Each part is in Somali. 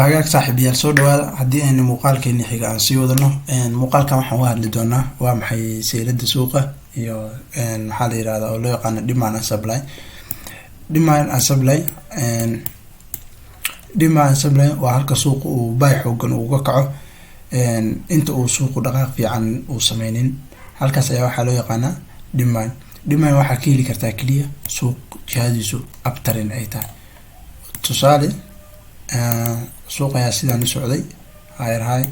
hagaag saaxiibayaal soo dhawaada haddii aynu muuqaalkeeni xiga aan sii wadano muuqaalkan waxaan uga hadli doonaa waa maxay seylada suuqa iyo maxaa la yirahdaa oo loo yaqaano demand and supply. Demand and supply waa halka suuqa uu bay xoogan uga kaco inta uu suuqu dhaqaaq fiican uu sameynin, halkaas ayaa waxaa loo yaqaanaa demand. Waxaa ka heli kartaa keliya suuq jihadiisu uptrend ay tahay. Tusaale suuq ayaa sidaan u socday higher high,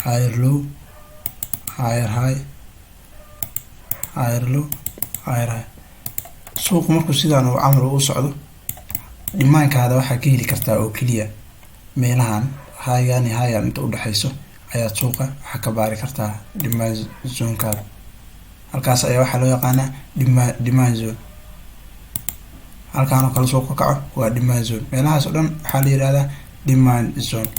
higher low, higher high, higher low, higher high. Suuq markuu sidaan uu camal u socdo, demand-kaada waxaa ka heli kartaa oo keliya meelahan high-gan iyo high-gan inta u dhaxayso ayaa suuqa waxaa ka baari kartaa demand zone-kaada. Halkaas ayaa waxaa loo yaqaanaa demand zone. halkaan oo kale suuqa kaco waa demand zone. meelahaas oo dhan waxaa la yiraahdaa demand zone.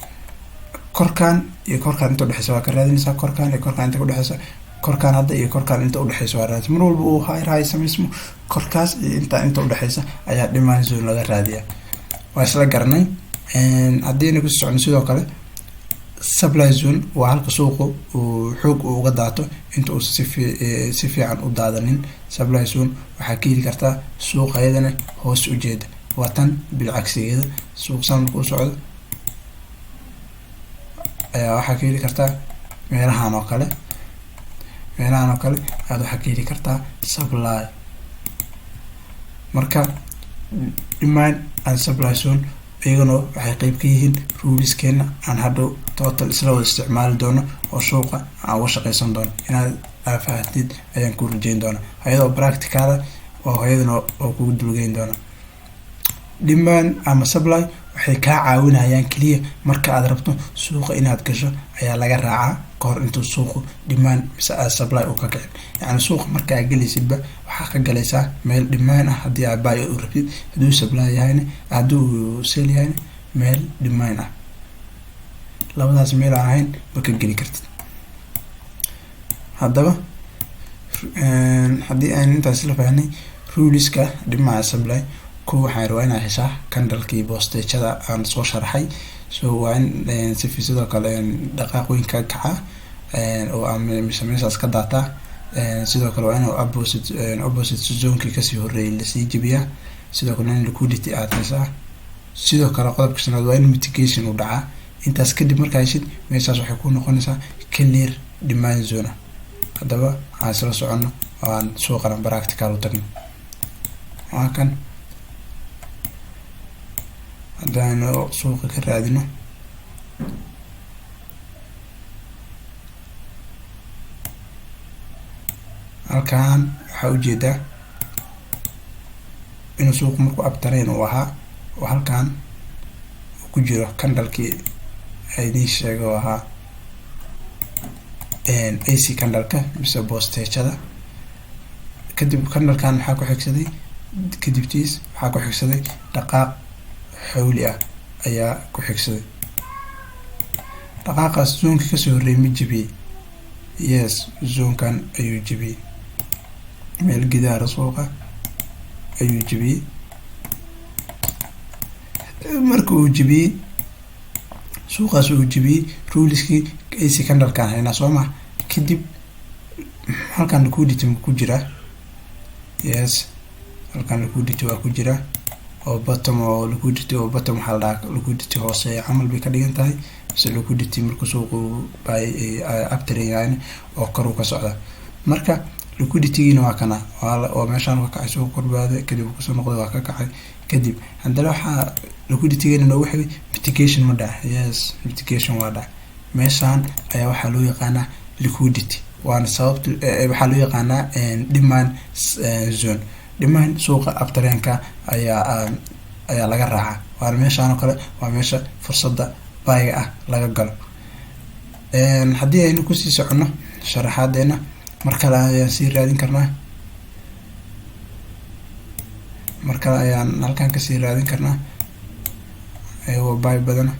korkaan iyo korkaan inta u dhaxaysa waa ka raadinaysaa, korkaan iyo korkaan inta u dhaxaysa, korkaan hadda iyo korkaan inta u dhaxaysa waa raadinaysaa. mar walba uu high samaysmo korkaas iyo inta u dhaxaysa ayaa demand zone laga raadiyaa. waa isla garanay. haddii aynu ku socono sidoo kale supply zone waa halka suuqu uu xoog uga daato inta uu si fiican u daadanin. supply zone waxaa ka heli kartaa suuq ayadana hoos u jeeda, waa tan bilcagsigeeda. suuq sanadku u socdo ayaa waxaa ka heli kartaa meelahan oo kale aad waxaa ka heli kartaa supply. marka demand and supply zone iyagana waxay qayb ka yihiin ruliskeena aan hadhow total isla wada isticmaali doono oo suuqa aan uga shaqaysan doono. inaad fahamtid ayaan ku rajayn doonaa ayadoo practical oo ayadana oo kugu dulgeyn doona. demand ama supply waxay kaa caawinayaan keliya marka aad rabto suuqa inaad gasho ayaa laga raacaa kahor intuu suuqu demand mise supply uu ka kicin. yacni suuqa marka aad galaysidba waxaa ka galaysaa meel demand ah haddii aad buy u rabtid, hadduu supply yahayna hadduu sell yahayna meel demand ah. labadaas meel aan ahayn ma ka geli kartid. haddaba haddii aan intaas la fahnay ruleska demand supply, waxaan rabaa inaad heshaa candlekii boostejada aan soo sharaxay. waa in sidoo kale dhaqaaqooyinka kaca oo aan meeshaas ka daataa. sidoo kale waa in opposite zonekii kasii horeeyay lasii jebiyaa. sidoo kale in liquidity aad heshaa. sidoo kale qodobka shanaad waa in mitigation u dhacaa. intaas kadib markaa heshid meeshaas waxay ku noqonaysaa clear demand zone. haddaba aan isla socono oo aan suuqana practical u tagno. waa kan haddaanu suuqa ka raadino halkaan waxaa ujeedaa inuu suuq markuu uptrend uu ahaa oo halkaan uu ku jiro candlekii idiin sheega oo ahaa AC candleka mise boostejada. kadib candlekan waxaa ku xigsaday kadibtiis waxaa ku xigsaday dhaqaaq xawli ah ayaa ku xigsaday. dhaqaaqaas zoonka kasoo horeeyay ma jebiyey? yes, zoonkan ayuu jebiyey. meel gidaara suuqa ayuu jebiyey. marka uu jebiyey suuqaas uu jebiyey ruliskii AC candlekan haynaa soo maha. kadib halkan liquidity ma ku jiraa? yes, halkan liquidity waa ku jiraa oo bottom oo liquidity oo bottom waxaa la dhahaa liquidity hoose camal bay ka dhigan tahay. mise liquidity marka suuqu bay uptrend yahay oo kor u ka socda. marka liquidity-giina waa kana oo meeshaan ka kacay suuq korbaaday kadib kusoo noqday waa ka kacay. kadib haddana waxaa liquidity-giina noogu xigay mitigation ma dhaca? yes, mitigation waa dhaca. meeshaan ayaa waxaa loo yaqaanaa liquidity, waana sababta waxaa loo yaqaanaa demand zone. demand suuqa uptrendka ayaa laga raacaa. waana meeshaan oo kale waa meesha fursadda buyga ah laga galo. haddii aynu kusii socono sharaxaadeena mar kale ayaan sii raadin karnaa. mar kale ayaan halkaan kasii raadin karnaa ayagoo buy badana.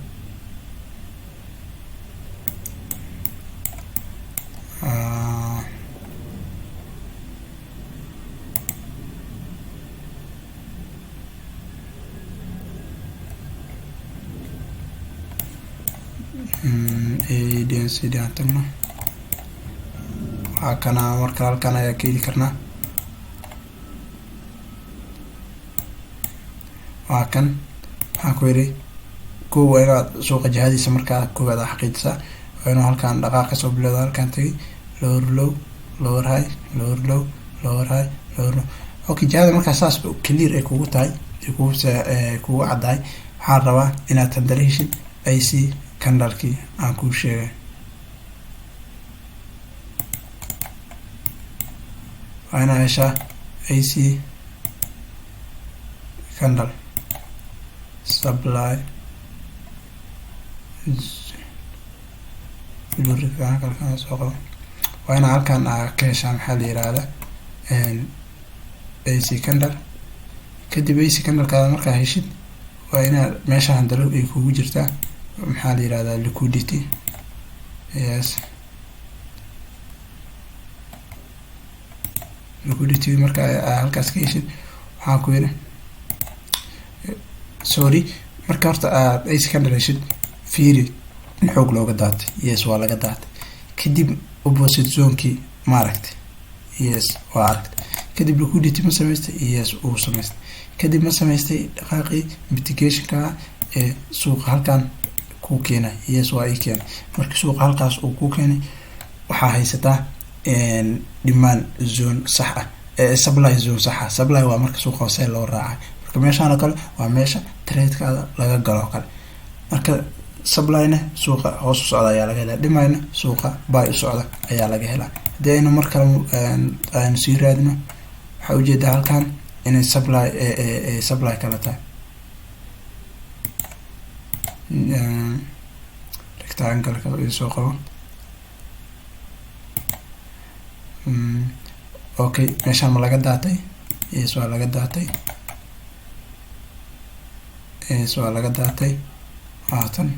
ADNCD aan tagno waxaa kana marka halkan ayaa ka heli karnaa waa kan waxaan ku yidhi kow waa inaad suuqa jihadiisa markaa koowaad aa xaqiijisaa waa inuu halkan dhaqaaq kasoo bilowda halkan tagay lower low lower high lower low lower high lower low okay jihada markaa saas clear ay kugu tahay kugu caddahay waxaan rabaa inaad haddana heshid AC candlekii aan kuu sheegay waa inaad heshaa AC candle supply soo qabo waa inaa halkan ka heshaa maxaa la yirahda AC candle kadib AC candlekaada markaa heshid waa inaa meesha handalo ay kugu jirtaa maxaa la yirahdaa liquidity yes liquidity marka halkaas ka heshid waxaan ku yidhi sorry marka horta aad AC candle heshid fiiri in xoog looga daatay yes waa laga daatay kadib opposite zonekii ma aragtay yes waa aragtay kadib liquidity ma samaystay yes uu samaystay kadib ma samaystay dhaqaaqii mitigationka ee suuqa halkan ku keenay yes waa ay keenay marka suuqa halkaas uu ku keenay waxaa haysataa demand zone sax ah supply zone sax ah supply waa marka suuqa hoose loo raacay marka meeshaan oo kale waa meesha trade-kaada laga galo oo kale marka supply-na suuqa hoos u socda ayaa laga helaa dhimayna suuqa buy u socda ayaa laga helaa haddii aynu mar kale aynu sii raadino waxaa ujeedaa halkan inay supply kala tahay rectangle soo qabo okay meeshaan ma laga daatay yes waa laga daatay yes waa laga daatay haatan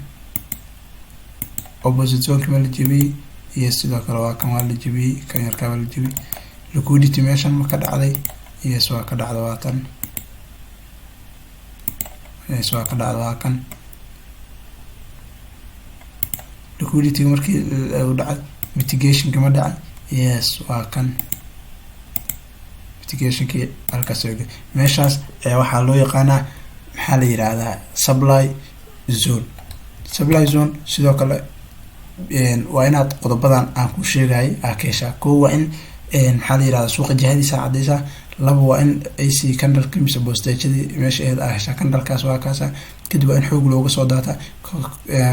opposite zoneki waa la jebiyey yes sidoo kale waa kan waa la jebiyey kan yarkaa waa la jebiyey liquidity meeshaan ma ka dhacday yes waa ka dhacda waatan yes waa ka dhacda waa kan liquidity markii uu dhacay mitigationka ma dhacay yes waa kan mitigationkii halkaas meeshaas waxaa loo yaqaanaa maxaa la yiraahdaa supply zone sidoo kale waa inaad qodobadan aan ku sheegay aa ka heshaa kow waa in maxaa la yirahdaa suuqa jihadiisa cadaysaa laba waa in AC candleka mise boostejadii meesha eed aa heshaa candlekaas waa kaasa kadib waa in xoog looga soo daataa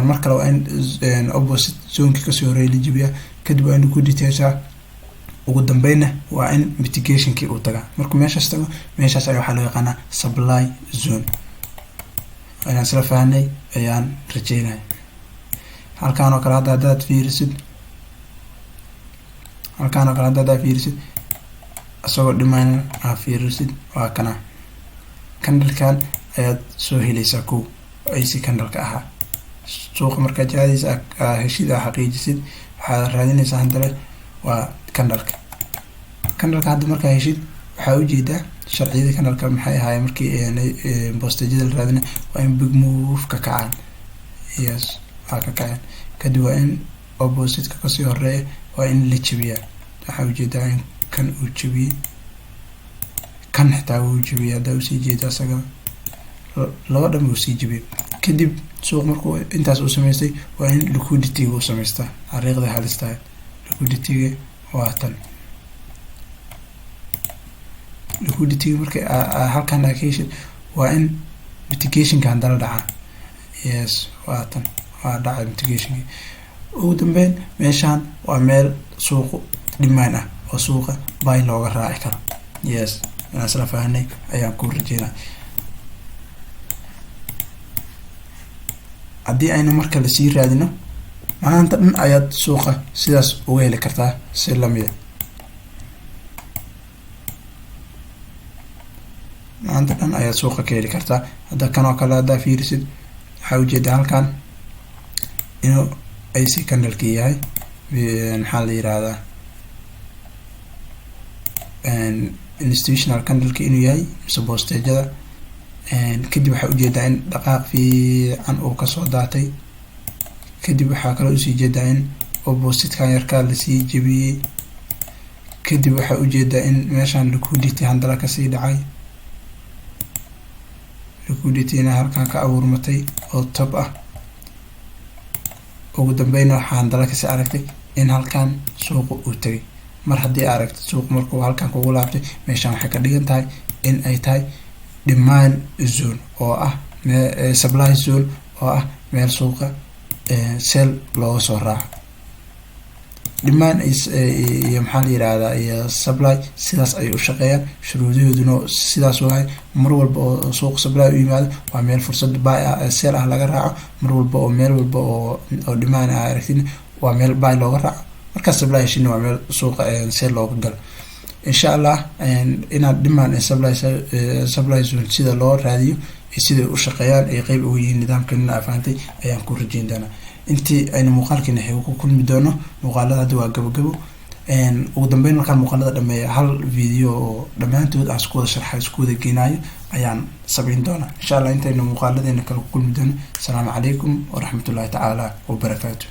mar kale waa in opposite zonekii kasoo horeeyay la jibiyaa kadib waa in liquidity heshaa ugu dambeynna waa in mitigationkii uu tagaa markuu meeshaas tago meeshaas ayaa waxaa loo yaqaanaa supply zone ayaan isla fahnay ayaan rajeynaya halkaan oo kale haddaad fiirisid isagoo dhimayna aa fiirisid waa kana candlekan ayaad soo helaysaa kow AC candleka ahaa suuqa markaa jihadiisa heshid aa xaqiijisid waxaad raadinaysaa handale waa candleka hadda markaa heshid waxaa ujeedaa sharciyada candleka maxay ahaayeen markii boostejada la raadina waa in big move ka kacaan yes waa ka kaceen kadib waa in oppositeka kasii horeeya waa in la jebiyaa waxaa ujeedaa in kan uu jebiyey kan xitaa wuu jebiyey haddaa usii jeeda isaga laba dhan uu sii jebiyey kadib suuq markuu intaas uu samaystay waa in liquidity uu samaystaa xariiqda halistahay liquidity waa tan liquidity markay halkan aa ka heshid waa in mitigationka handala dhacaa yes waa tan waa dhacay mitigationki ugu dambeyn meeshaan waa meel suuqu dhimaan ah oo suuqa buy looga raaci karo yes inaan isla fahanay ayaan ku rajeynaa haddii aynu marka lasii raadino maanta dhan ayaad suuqa sidaas uga heli kartaa si lamida maanta dhan ayaad suuqa ka heli kartaa hadda kan oo kale haddaa fiirisid waxaa ujeedaa halkan inuu AC candleki yahay maxaa la yirahdaa institutional candleki inuu yahay mise boostejada kadib waxaa ujeedaa in dhaqaaq fiican uu kasoo daatay kadib waxaa kaloo usii jeedaa in oppositekan yarkaa lasii jebiyey. kadib waxaa ujeedaa in meeshaan liquidity handala kasii dhacay, liquidityna halkan ka abuurmatay oo top ah. ugu dambeyna waxaa handala kasii aragtay in halkan suuqa uu tagay. mar haddii aragto suuq markuu halkan kugu laabtay, meeshaan waxay ka dhigan tahay in ay tahay demand zone oo ah supply zone oo ah meel suuqa sell looga soo raaco. demand iyo maxaa la yirahdaa iyo supply sidaas ay u shaqeeyaan, shuruudahooduna sidaas waay. mar walba oo suuq supply u yimaado waa meel fursad buy ah sell ah laga raaco, mar walba oo meel walba oo demand ah aragtin waa meel buy looga raaco. marka supply heshina waa meel suuqa sell looga galo. insha Allah inaad demand supply zone sida loo raadiyo iyo sida u shaqeeyaan ay qayb ugu yihiin nidaamkan afaantay ayaan ku rajeyn doonaa. intii aynu muuqaalkeena xeego ku kulmi doono, muuqaalada hadda waa gabagabo. ugu dambeyn markaan muuqaalada dhameeyo hal video oo dhammaantood aan isku wada sharxay isku wada geenayo ayaan sameyn doonaa insha Allah. intaynu muuqaaladeena kale ku kulmi doono, asalaamu calaykum waraxmatullaahi tacaala wabarakaatu.